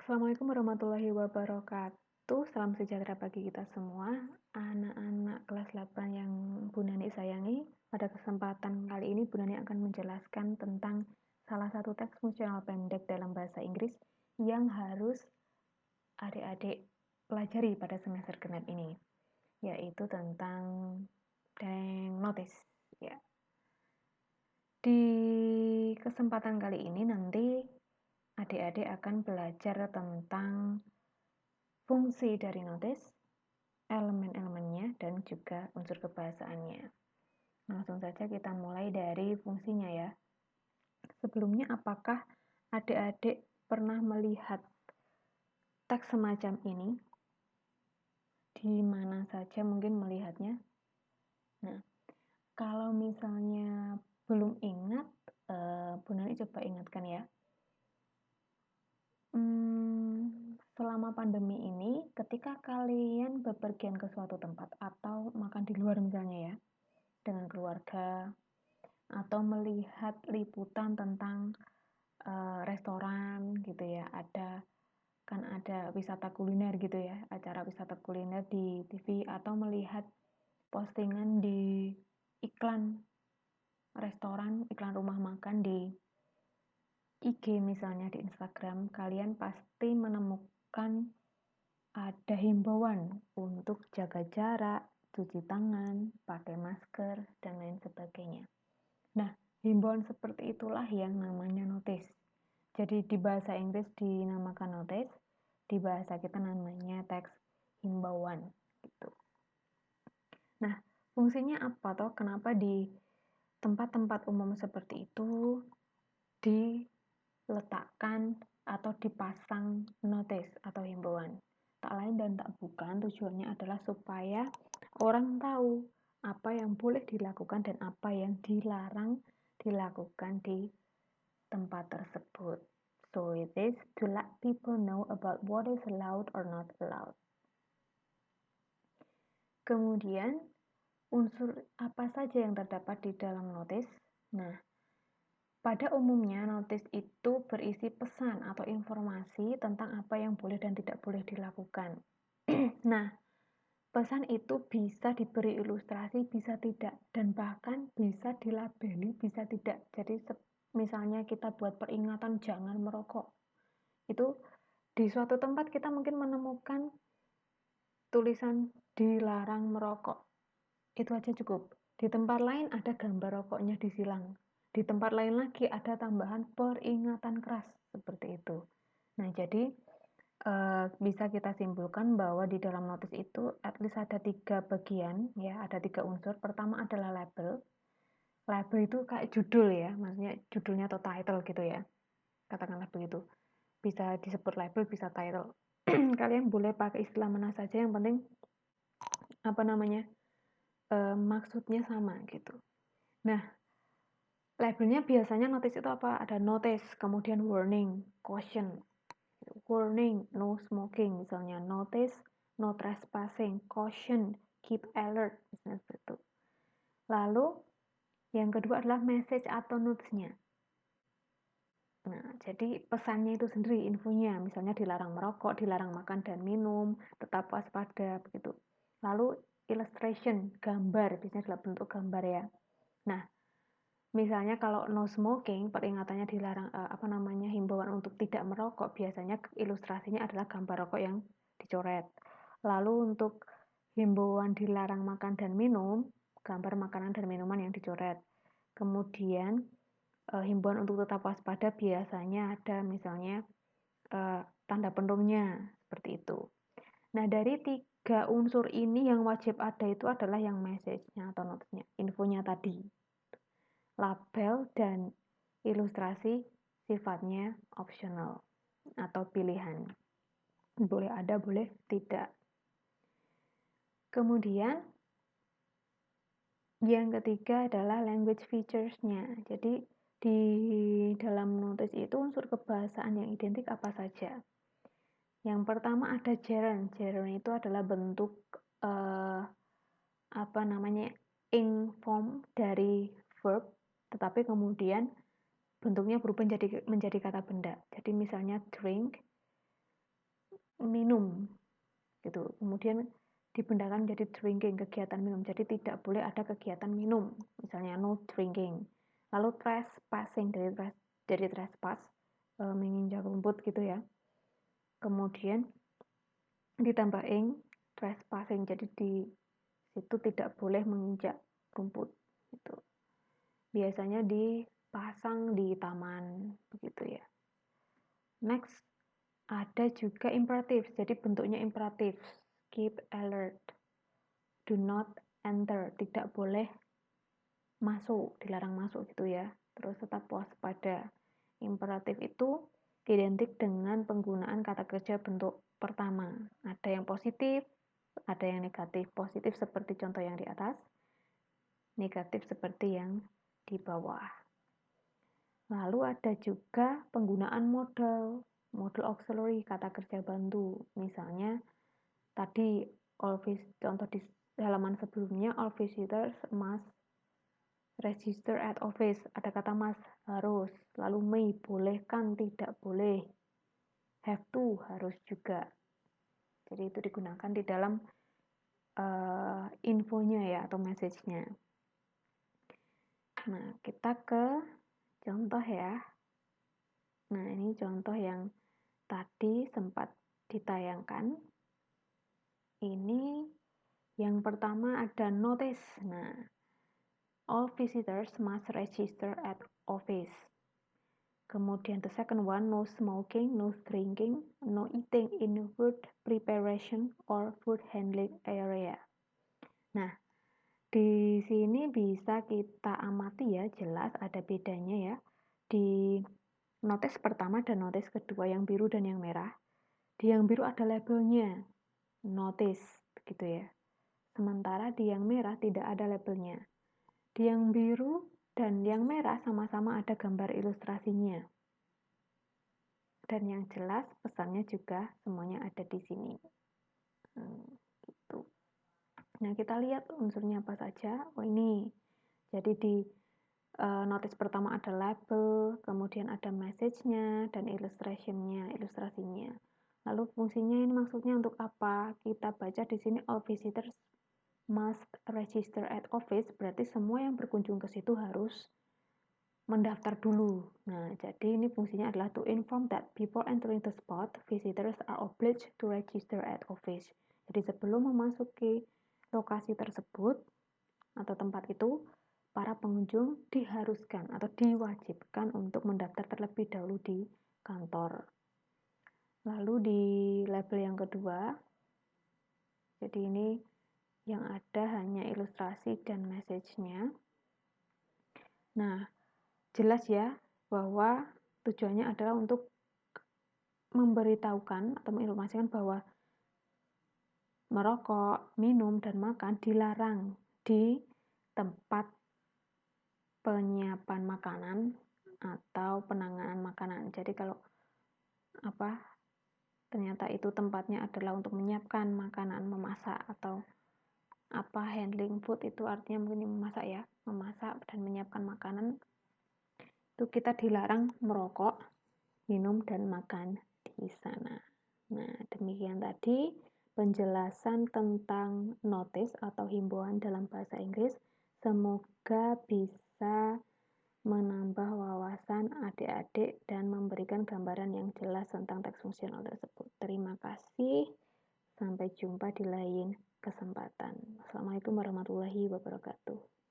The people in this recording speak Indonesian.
Assalamualaikum warahmatullahi wabarakatuh. Salam sejahtera bagi kita semua, anak-anak kelas 8 yang Bu Nani sayangi. Pada kesempatan kali ini Bu Nani akan menjelaskan tentang salah satu teks fungsional pendek dalam bahasa Inggris yang harus adik-adik pelajari pada semester genap ini, yaitu tentang notice. Ya. Di kesempatan kali ini nanti adik-adik akan belajar tentang fungsi dari notice, elemen-elemennya, dan juga unsur kebahasaannya. Langsung saja kita mulai dari fungsinya ya. Sebelumnya, apakah adik-adik pernah melihat teks semacam ini? Di mana saja mungkin melihatnya? Nah, kalau misalnya belum ingat, Bu Nani coba ingatkan ya. Selama pandemi ini, ketika kalian bepergian ke suatu tempat atau makan di luar misalnya ya, dengan keluarga, atau melihat liputan tentang restoran gitu ya, ada wisata kuliner gitu ya, acara wisata kuliner di TV, atau melihat postingan di iklan restoran, iklan rumah makan di IG misalnya, di Instagram, kalian pasti menemukan ada himbauan untuk jaga jarak, cuci tangan, pakai masker, dan lain sebagainya. Nah, himbauan seperti itulah yang namanya notice. Jadi di bahasa Inggris dinamakan notice, di bahasa kita namanya teks himbauan gitu. Nah, fungsinya apa toh? Kenapa di tempat-tempat umum seperti itu diletakkan atau dipasang notice atau himbauan? Tak lain dan tak bukan, tujuannya adalah supaya orang tahu apa yang boleh dilakukan dan apa yang dilarang dilakukan di tempat tersebut. So it is to let people know about what is allowed or not allowed. Kemudian, unsur apa saja yang terdapat di dalam notice? Nah, pada umumnya notice itu berisi pesan atau informasi tentang apa yang boleh dan tidak boleh dilakukan. Nah, pesan itu bisa diberi ilustrasi, bisa tidak, dan bahkan bisa dilabeli, bisa tidak. Jadi misalnya kita buat peringatan jangan merokok, itu di suatu tempat kita mungkin menemukan tulisan dilarang merokok, itu aja cukup. Di tempat lain ada gambar rokoknya disilang, di tempat lain lagi ada tambahan peringatan keras seperti itu. Nah, jadi bisa kita simpulkan bahwa di dalam notice itu at least ada 3 bagian ya, ada 3 unsur. Pertama adalah label. Label itu kayak judul ya, maksudnya judulnya atau title gitu ya, katakanlah begitu. Bisa disebut label, bisa title. Kalian boleh pakai istilah mana saja, yang penting maksudnya sama gitu. Nah, labelnya biasanya notice itu apa? Ada notice, kemudian warning, caution. Warning, no smoking misalnya, notice, no trespassing, caution, keep alert, misalnya seperti itu. Lalu yang kedua adalah message atau notes-nya. Nah, jadi pesannya itu sendiri, infonya, misalnya dilarang merokok, dilarang makan dan minum, tetap waspada, begitu. Lalu illustration, gambar, biasanya dalam bentuk gambar ya. Nah, misalnya kalau no smoking, peringatannya dilarang, himbauan untuk tidak merokok, biasanya ilustrasinya adalah gambar rokok yang dicoret. Lalu untuk himbauan dilarang makan dan minum, gambar makanan dan minuman yang dicoret. Kemudian himbauan untuk tetap waspada biasanya ada misalnya tanda penuhnya, seperti itu. Nah, dari 3 unsur ini yang wajib ada itu adalah yang message-nya atau notes-nya, infonya tadi. Label dan ilustrasi sifatnya optional atau pilihan. Boleh ada, boleh tidak. Kemudian yang ketiga adalah language features-nya. Jadi di dalam notice itu unsur kebahasaan yang identik apa saja. Yang pertama ada gerund. Gerund itu adalah bentuk ing form dari verb, tetapi kemudian bentuknya berubah menjadi kata benda. Jadi misalnya drink, minum gitu. Kemudian dibedakan menjadi drinking, kegiatan minum. Jadi tidak boleh ada kegiatan minum, misalnya no drinking. Lalu trespassing, dari trespass, menginjak rumput gitu ya. Kemudian ditambahin trespassing, jadi di situ tidak boleh menginjak rumput gitu. Biasanya dipasang di taman begitu ya. Next, ada juga imperatif, jadi bentuknya imperatif. Keep alert, do not enter, tidak boleh masuk, dilarang masuk gitu ya. Terus tetap waspada. Imperatif itu identik dengan penggunaan kata kerja bentuk pertama. Ada yang positif, ada yang negatif. Positif seperti contoh yang di atas, negatif seperti yang di bawah. Lalu ada juga penggunaan modal auxiliary, kata kerja bantu. Misalnya tadi contoh di halaman sebelumnya, all visitors must register at office. Ada kata must, harus. Lalu may, boleh kan, tidak boleh. Have to, harus juga. Jadi itu digunakan di dalam infonya ya, atau message-nya. Nah, kita ke contoh ya. Nah, ini contoh yang tadi sempat ditayangkan. Ini yang pertama ada notice. Nah, all visitors must register at office. Kemudian the second one, no smoking, no drinking, no eating in food preparation or food handling area. Nah, di sini bisa kita amati ya, jelas ada bedanya ya. Di notice pertama dan notice kedua, yang biru dan yang merah. Di yang biru ada labelnya, notice, begitu ya. Sementara di yang merah tidak ada labelnya. Di yang biru dan yang merah sama-sama ada gambar ilustrasinya. Dan yang jelas pesannya juga semuanya ada di sini. Gitu. Nah, kita lihat unsurnya apa saja. Oh, ini. Jadi di notice pertama ada label, kemudian ada message-nya dan ilustrasinya. Lalu fungsinya ini maksudnya untuk apa? Kita baca di sini all visitors must register at office, berarti semua yang berkunjung ke situ harus mendaftar dulu. Nah, jadi ini fungsinya adalah to inform that before entering the spot, visitors are obliged to register at office. Jadi sebelum memasuki lokasi tersebut atau tempat itu, para pengunjung diharuskan atau diwajibkan untuk mendaftar terlebih dahulu di kantor. Lalu di label yang kedua, jadi ini yang ada hanya ilustrasi dan message-nya. Nah, jelas ya bahwa tujuannya adalah untuk memberitahukan atau menginformasikan bahwa merokok, minum, dan makan dilarang di tempat penyiapan makanan atau penanganan makanan. Jadi kalau ternyata itu tempatnya adalah untuk menyiapkan makanan, memasak atau handling food, itu artinya mungkin memasak ya, memasak dan menyiapkan makanan, itu kita dilarang merokok, minum, dan makan di sana. Nah, demikian tadi penjelasan tentang notice atau himbauan dalam bahasa Inggris. Semoga bisa menambah wawasan adik-adik dan memberikan gambaran yang jelas tentang teks fungsional tersebut. Terima kasih. Sampai jumpa di lain kesempatan. Assalamualaikum warahmatullahi wabarakatuh.